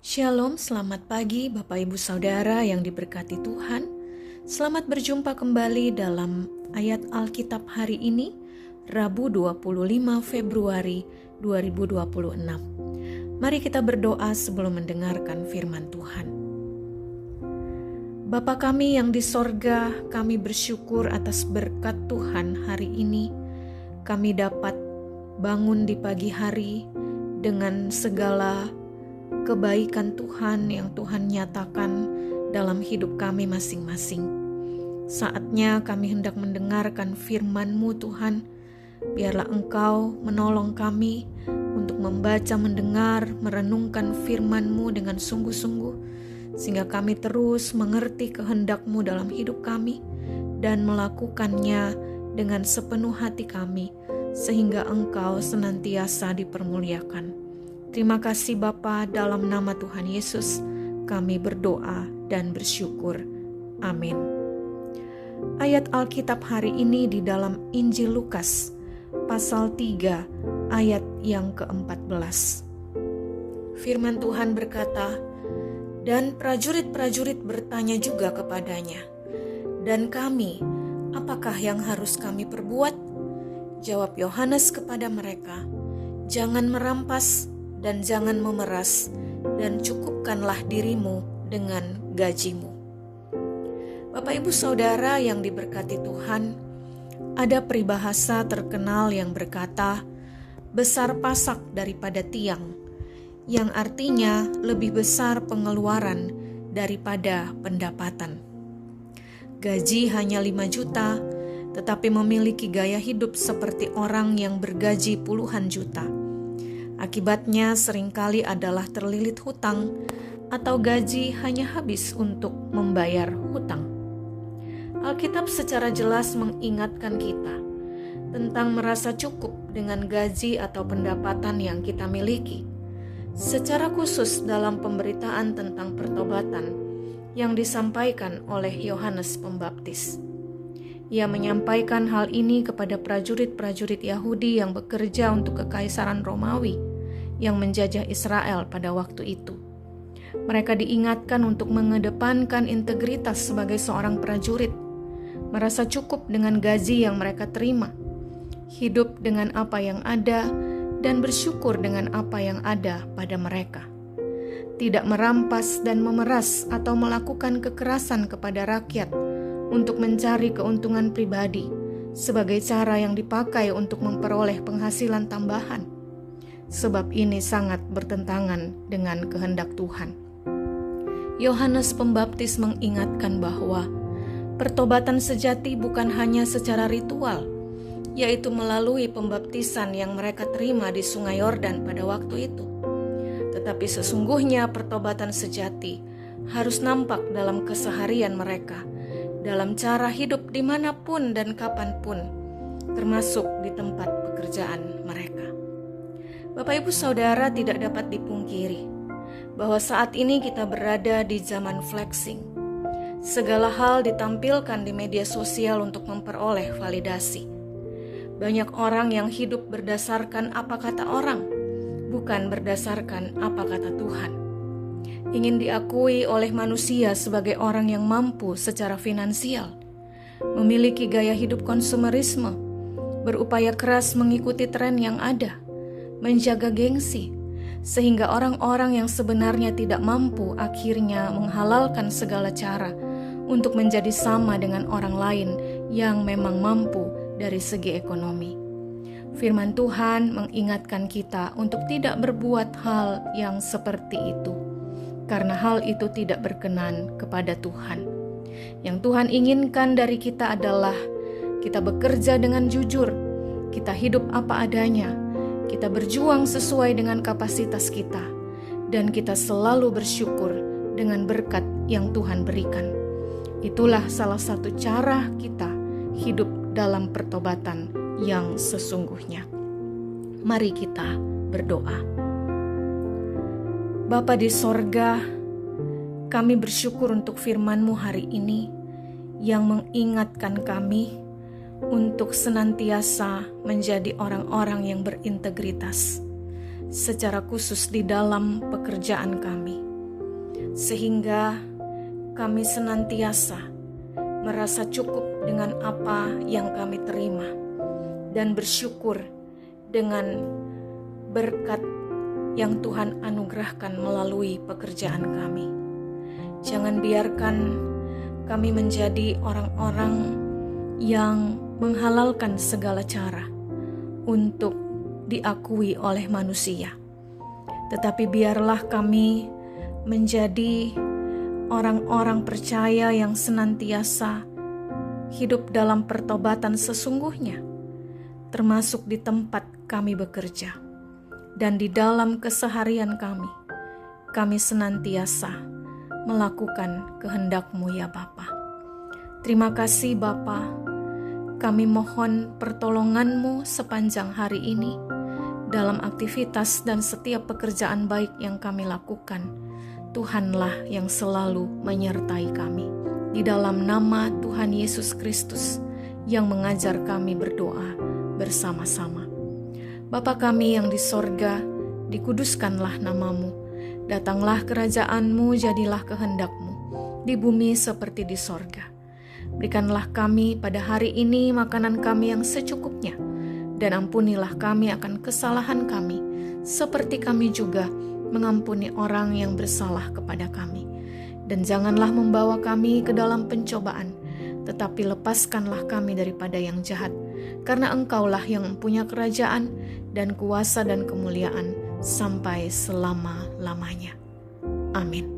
Shalom, selamat pagi Bapak Ibu Saudara yang diberkati Tuhan. Selamat berjumpa kembali dalam ayat Alkitab hari ini, Rabu 25 Februari 2026. Mari kita berdoa sebelum mendengarkan firman Tuhan. Bapa kami yang di sorga, kami bersyukur atas berkat Tuhan hari ini. Kami dapat bangun di pagi hari dengan segala kebaikan Tuhan yang Tuhan nyatakan dalam hidup kami masing-masing. Saatnya kami hendak mendengarkan firman-Mu Tuhan. Biarlah Engkau menolong kami untuk membaca, mendengar, merenungkan firman-Mu dengan sungguh-sungguh, sehingga kami terus mengerti kehendak-Mu dalam hidup kami dan melakukannya dengan sepenuh hati kami, sehingga Engkau senantiasa dipermuliakan. Terima kasih Bapa, dalam nama Tuhan Yesus kami berdoa dan bersyukur. Amin. Ayat Alkitab hari ini di dalam Injil Lukas pasal 3 ayat yang ke-14. Firman Tuhan berkata, "Dan prajurit-prajurit bertanya juga kepadanya, 'Dan kami, apakah yang harus kami perbuat?' Jawab Yohanes kepada mereka, 'Jangan merampas dan jangan memeras, dan cukupkanlah dirimu dengan gajimu.'" Bapak Ibu Saudara yang diberkati Tuhan, ada peribahasa terkenal yang berkata, "Besar pasak daripada tiang," yang artinya lebih besar pengeluaran daripada pendapatan. Gaji hanya 5 juta, tetapi memiliki gaya hidup seperti orang yang bergaji puluhan juta. Akibatnya seringkali adalah terlilit hutang atau gaji hanya habis untuk membayar hutang. Alkitab secara jelas mengingatkan kita tentang merasa cukup dengan gaji atau pendapatan yang kita miliki. Secara khusus dalam pemberitaan tentang pertobatan yang disampaikan oleh Yohanes Pembaptis. Ia menyampaikan hal ini kepada prajurit-prajurit Yahudi yang bekerja untuk Kekaisaran Romawi yang menjajah Israel pada waktu itu. Mereka diingatkan untuk mengedepankan integritas sebagai seorang prajurit, merasa cukup dengan gaji yang mereka terima, hidup dengan apa yang ada, dan bersyukur dengan apa yang ada pada mereka. Tidak merampas dan memeras atau melakukan kekerasan kepada rakyat untuk mencari keuntungan pribadi sebagai cara yang dipakai untuk memperoleh penghasilan tambahan, sebab ini sangat bertentangan dengan kehendak Tuhan. Yohanes Pembaptis mengingatkan bahwa pertobatan sejati bukan hanya secara ritual, yaitu melalui pembaptisan yang mereka terima di Sungai Yordan pada waktu itu. Tetapi sesungguhnya pertobatan sejati harus nampak dalam keseharian mereka, dalam cara hidup dimanapun dan kapanpun, termasuk di tempat pekerjaan mereka. Bapak Ibu Saudara, tidak dapat dipungkiri bahwa saat ini kita berada di zaman flexing. Segala hal ditampilkan di media sosial untuk memperoleh validasi. Banyak orang yang hidup berdasarkan apa kata orang, bukan berdasarkan apa kata Tuhan. Ingin diakui oleh manusia sebagai orang yang mampu secara finansial, memiliki gaya hidup konsumerisme, berupaya keras mengikuti tren yang ada, menjaga gengsi, sehingga orang-orang yang sebenarnya tidak mampu akhirnya menghalalkan segala cara untuk menjadi sama dengan orang lain yang memang mampu dari segi ekonomi. Firman Tuhan mengingatkan kita untuk tidak berbuat hal yang seperti itu, karena hal itu tidak berkenan kepada Tuhan. Yang Tuhan inginkan dari kita adalah kita bekerja dengan jujur, kita hidup apa adanya, kita berjuang sesuai dengan kapasitas kita, dan kita selalu bersyukur dengan berkat yang Tuhan berikan. Itulah salah satu cara kita hidup dalam pertobatan yang sesungguhnya. Mari kita berdoa. Bapa di sorga, kami bersyukur untuk firman-Mu hari ini yang mengingatkan kami untuk senantiasa menjadi orang-orang yang berintegritas, secara khusus di dalam pekerjaan kami. sehingga kami senantiasa merasa cukup dengan apa yang kami terima dan bersyukur dengan berkat yang Tuhan anugerahkan melalui pekerjaan kami. Jangan biarkan kami menjadi orang-orang yang menghalalkan segala cara untuk diakui oleh manusia. Tetapi biarlah kami menjadi orang-orang percaya yang senantiasa hidup dalam pertobatan sesungguhnya, termasuk di tempat kami bekerja dan di dalam keseharian kami. Kami senantiasa melakukan kehendak-Mu ya Bapa. Terima kasih Bapa. Kami mohon pertolongan-Mu sepanjang hari ini dalam aktivitas dan setiap pekerjaan baik yang kami lakukan. Tuhanlah yang selalu menyertai kami. Di dalam nama Tuhan Yesus Kristus yang mengajar kami berdoa bersama-sama. Bapa kami yang di sorga, dikuduskanlah nama-Mu. Datanglah kerajaan-Mu, jadilah kehendak-Mu di bumi seperti di sorga. Berikanlah kami pada hari ini makanan kami yang secukupnya, dan ampunilah kami akan kesalahan kami, seperti kami juga mengampuni orang yang bersalah kepada kami. Dan janganlah membawa kami ke dalam pencobaan, tetapi lepaskanlah kami daripada yang jahat, karena Engkaulah yang mempunyai kerajaan dan kuasa dan kemuliaan sampai selama-lamanya. Amin.